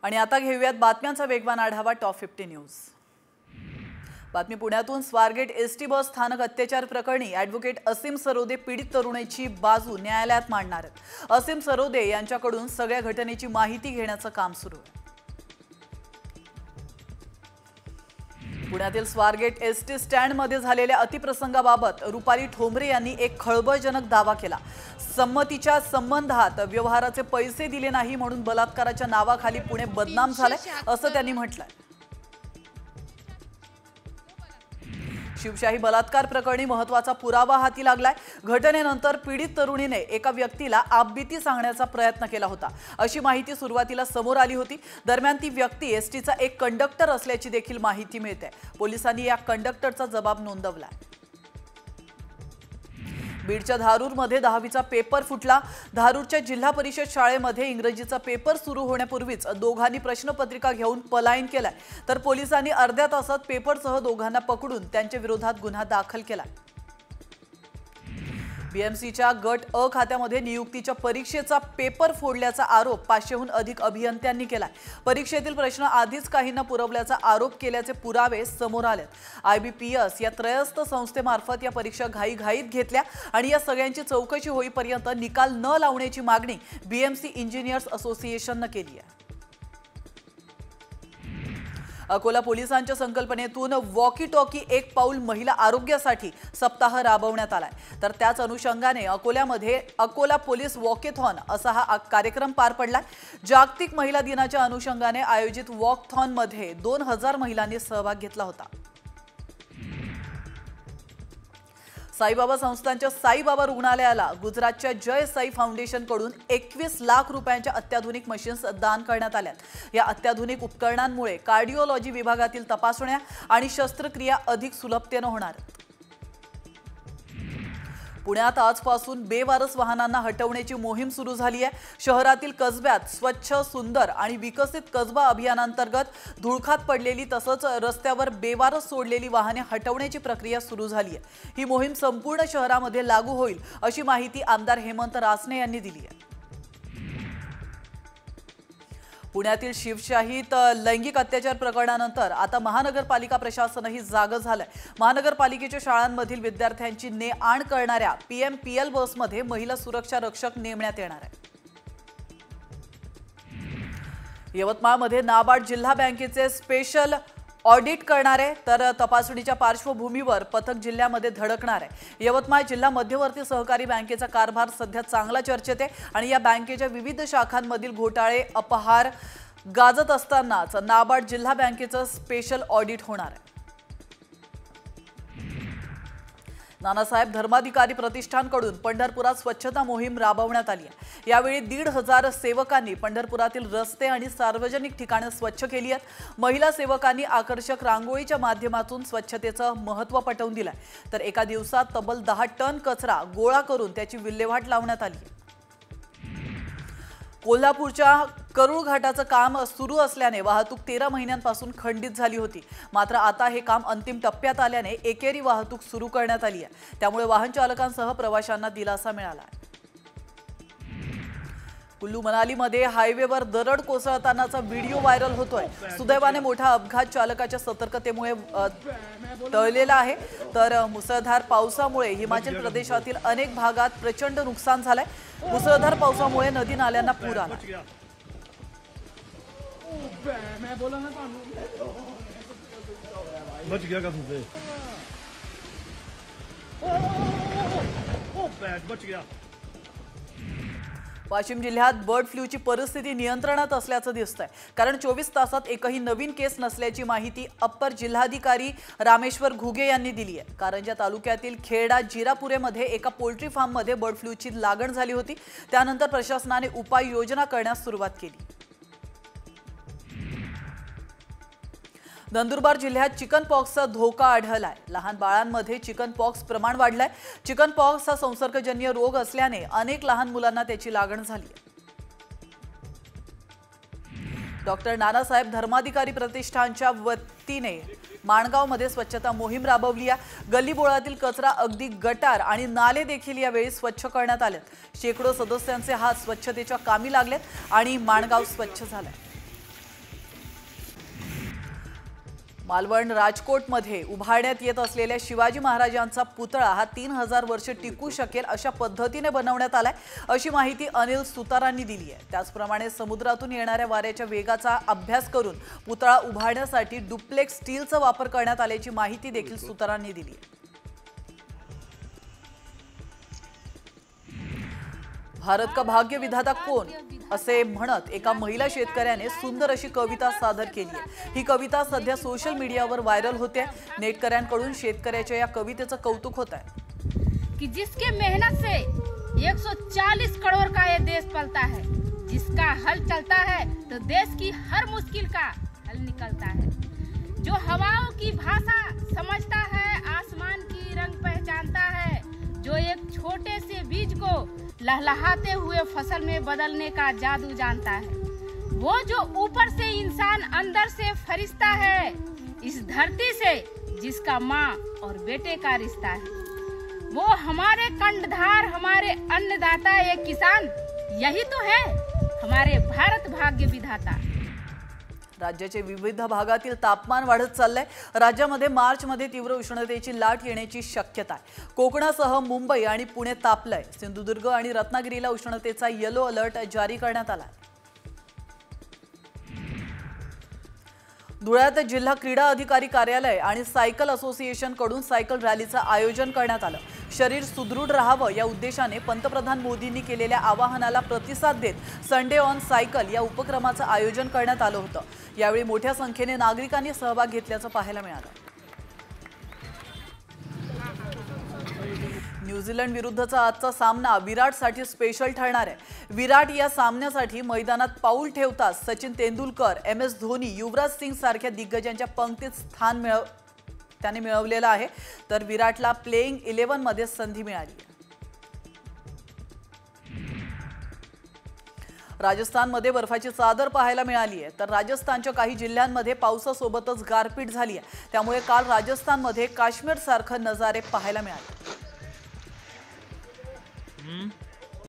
आणि आता घेऊयात बातम्यांचा वेगवान आढावा टॉप 50 न्यूज। बातमी पुण्यातून स्वारगेट एसटी बस स्थानक अत्याचार प्रकरणी ॲडव्होकेट असीम सरोदे पीडित तरुणीची बाजू न्यायालयात मांडणार आहेत। असीम सरोदे यांच्याकडून सगळ्या घटनेची माहिती घेण्याचं काम सुरू आहे। पुण्यातील स्वारगेट एसटी स्टँड मध्ये झालेल्या अतिप्रसंगाबाबत रुपाली ठोंबरे यांनी एक खळबळजनक दावा केला। संमतीच्या संबंधात व्यवहाराचे पैसे दिले नाही म्हणून बलात्काराच्या नावाखाली पुणे बदनाम झाले असं त्यांनी म्हटलंय। शिवशाही बलात्कार प्रकरणी महत्त्वाचा पुरावा हाती लागलाय। घटनेनंतर पीडित तरुणीने एका व्यक्तीला आपबीती सांगण्याचा प्रयत्न केला होता अशी माहिती सुरुवातीला समोर आली होती। दरम्यान ती व्यक्ती एसटीचा एक कंडक्टर असल्याची देखील माहिती मिळते। पोलिसांनी या कंडक्टरचा जबाब नोंदवलाय। बीडच्या धारूरमध्ये 10वीचा पेपर फुटला। धारूरच्या जिल्हा परिषद शाळेमध्ये इंग्रजीचा पेपर सुरू होण्यापूर्वीच दोघांनी प्रश्नपत्रिका घेऊन पलायन केलाय, तर पोलिसांनी अर्ध्या तासात पेपरसह दोघांना पकडून त्यांच्या विरोधात गुन्हा दाखल केला। बीएमसीच्या गट अ खात्यामध्ये नियुक्तीच्या परीक्षेचा पेपर फोडल्याचा आरोप 500हून अधिक अभियंत्यांनी केलाय। परीक्षेतील प्रश्न आधीच काहींना पुरवल्याचा आरोप केल्याचे पुरावे समोर आलेत। IBPS या त्रयस्थ संस्थेमार्फत या परीक्षा घाईघाईत घेतल्या आणि या सगळ्यांची चौकशी होईपर्यंत निकाल न लावण्याची मागणी बीएमसी इंजिनियर्स असोसिएशनने केली आहे। अकोला पोलिसांच्या संकल्पनेतून वॉकी टॉकी एक पाऊल महिला आरोग्यासाठी सप्ताह राबवण्यात आलाय, तर त्याच अनुषंगाने अकोल्यामध्ये अकोला पोलीस वॉकेथॉन असा हा कार्यक्रम पार पडलाय। जागतिक महिला दिनाच्या अनुषंगाने आयोजित वॉकथॉन मध्ये 2000 महिलांनी सहभाग घेतला होता। साईबाबा संस्थांच्या साईबाबा रुग्णालयाला गुजरातच्या जय साई फाउंडेशन कडून 21 लाख रुपयांच्या अत्याधुनिक मशीन्स दान करण्यात आल्या। या अत्याधुनिक उपकरणांमुळे कार्डिओलॉजी विभागातील तपासण्या आणि शस्त्रक्रिया अधिक सुलभतेने होणार आहेत। पुण्यात आजपासून बेवारस वाहनांना हटवण्याची मोहीम सुरू झाली आहे। शहरातील कसब्यात स्वच्छ सुंदर आणि विकसित कसबा अभियानांतर्गत धुळखात पडलेली तसंच रस्त्यावर बेवारस सोडलेली वाहने हटवण्याची प्रक्रिया सुरू झाली आहे। ही मोहीम संपूर्ण शहरामध्ये लागू होईल अशी माहिती आमदार हेमंत रासने यांनी दिली आहे। पुण्यातील शिवशाहीत लैंगिक अत्याचार प्रकरणानंतर आता महानगरपालिका प्रशासनही जागं झालंय। महानगरपालिकेच्या शाळांमधील विद्यार्थ्यांची ने-आण करणाऱ्या PMPL बसमध्ये महिला सुरक्षा रक्षक नेमण्यात येणार आहे। यवतमाळमध्ये नाबार्ड जिल्हा बँकेचे स्पेशल ऑडिट करणारे तर तपासणीच्या पार्श्वभूमीवर पथक जिल्ह्यामध्ये धडकणार आहे। यवतमाळ जिल्हा मध्यवर्ती सहकारी बँकेचा कारभार सध्या चांगला चर्चेत आहे आणि या बँकेच्या विविध शाखांमधील घोटाळे अपहार गाजत असतानाच नाबार्ड जिल्हा बँकेचं स्पेशल ऑडिट होणार आहे। नानासाहेब धर्माधिकारी प्रतिष्ठानकडून पंढरपुरात स्वच्छता मोहीम राबवण्यात आली आहे। यावेळी 1,500 सेवकांनी पंढरपुरातील रस्ते आणि सार्वजनिक ठिकाणे स्वच्छ केली आहेत। महिला सेवकांनी आकर्षक रांगोळीच्या माध्यमातून स्वच्छतेचं महत्त्व पटवून दिलंय, तर एका दिवसात तब्बल 10 टन कचरा गोळा करून त्याची विल्हेवाट लावण्यात आली आहे। कोल्हापूरच्या करूळ घाटाचं काम सुरू असल्याने वाहतूक 13 महिन्यांपासून खंडित झाली होती, मात्र आता हे काम अंतिम टप्प्यात आल्याने एकेरी वाहतूक सुरू करण्यात आली आहे। त्यामुळे वाहन चालकांसह प्रवाशांना दिलासा मिळाला आहे। कुल्लू मनालीमध्ये हायवेवर दरड कोसळतानाचा व्हिडिओ व्हायरल होतोय। सुदैवाने मोठा अपघात चालकाच्या सतर्कतेमुळे टळलेला आहे, तर मुसळधार पावसामुळे हिमाचल प्रदेशातील अनेक भागात प्रचंड नुकसान झालंय। मुसळधार पावसामुळे नदी नाल्यांना पूर आला। बच गया कसम से बच गया। वाशिम जिल्ह्यात बर्ड फ्लूची परिस्थिती नियंत्रणात असल्याचं दिसतंय, कारण 24 तासात एकही नवीन केस नसल्याची माहिती अप्पर जिल्हाधिकारी रामेश्वर घुगे यांनी दिली आहे। कारंजा तालुक्यातील खेडा जिरापुरेमध्ये एका पोल्ट्री फार्ममध्ये बर्ड फ्लूची लागण झाली होती। त्यानंतर प्रशासनाने उपाययोजना करण्यास सुरुवात केली। नंदुरबार जिल्ह्यात चिकन पॉक्सचा धोका आढळलाय। लहान बाळांमध्ये चिकन पॉक्स प्रमाण वाढलंय। चिकन पॉक्स हा संसर्गजन्य रोग असल्याने अनेक लहान मुलांना त्याची लागण झाली आहे। डॉक्टर नानासाहेब धर्माधिकारी प्रतिष्ठानच्या वतीने माणगावमध्ये स्वच्छता मोहीम राबवली आहे। गल्लीबोळातील कचरा अगदी गटार आणि नाले देखील यावेळी स्वच्छ करण्यात आलेत। शेकडो सदस्यांचे हात स्वच्छतेच्या कामी लागलेत आणि माणगाव स्वच्छ झाले। मालवण राजकोटमध्ये उभारण्यात येत असलेल्या शिवाजी महाराजांचा पुतळा हा 3000 वर्ष टिकू शकेल अशा पद्धतीने बनवण्यात आलाय अशी माहिती अनिल सुतारांनी दिली आहे। त्याचप्रमाणे समुद्रातून येणाऱ्या वाऱ्याच्या वेगाचा अभ्यास करून पुतळा उभारण्यासाठी डुप्लेक्स स्टीलचा वापर करण्यात आल्याची माहिती देखील सुतारांनी दिली आहे। भारत का भाग्य विधाता कोण असे म्हणत एका महिला शेतकऱ्याने सुंदर अशी कविता सादर केली आहे। ही कविता सध्या सोशल मीडियावर व्हायरल होते। नेटकऱ्यांकडून शेतकऱ्याच्या या कवितेचं कौतुक होत आहे कि जिसके मेहनत से 140 करोड़ का ये देश पलता है, जिसका हल चलता है तो देश की हर मुश्किल का हल निकलता है, जो हवाओं की भाषा समझता है, आसमान की रंग पहचानता है, जो एक छोटे से बीज को लहलहाते हुए फसल में बदलने का जादू जानता है, वो जो ऊपर से इंसान अंदर से फरिश्ता है, इस धरती से जिसका माँ और बेटे का रिश्ता है, वो हमारे कंठधार, हमारे अन्नदाता ये किसान, यही तो है हमारे भारत भाग्य विधाता। राज्याचे विविध भागातील तापमान वाढत चाललंय। राज्यामध्ये मार्च मध्ये तीव्र उष्णतेची लाट येण्याची शक्यता आहे। कोकणासह मुंबई आणि पुणे तापलंय। सिंधुदुर्ग आणि रत्नागिरीला उष्णतेचा येलो अलर्ट जारी करण्यात आला आहे। धुळ्यात जिल्हा क्रीडा अधिकारी कार्यालय आणि सायकल असोसिएशन कडून सायकल रॅलीचं आयोजन करण्यात आलं। शरीर सुदृढ राहावं या उद्देशाने पंतप्रधान मोदींनी केलेल्या आवाहनाला प्रतिसाद देत संडे ऑन सायकल या उपक्रमाचं आयोजन करण्यात आलं होतं। यावेळी मोठ्या संख्येने नागरिकांनी सहभाग घेतल्याचं पाहायला मिळालं। न्यूझीलंड विरुद्धचा आजचा सामना विराटसाठी स्पेशल ठरणार आहे। विराट या सामन्यासाठी मैदानात पाऊल ठेवताच सचिन तेंडुलकर, MS धोनी, युवराज सिंग सारख्या दिग्गजांच्या पंक्तीत स्थान त्याने मिळवलेलं आहे। तर विराटला प्लेइंग 11 मध्ये संधी मिळाली आहे। राजस्थानमध्ये बर्फाची चादर पाहायला मिळाली आहे। तर राजस्थानच्या काही जिल्ह्यांमध्ये पावसासोबतच गारपीट झाली आहे। त्यामुळे काल राजस्थानमध्ये काश्मीर सारखे नजारे पाहायला मिळाले।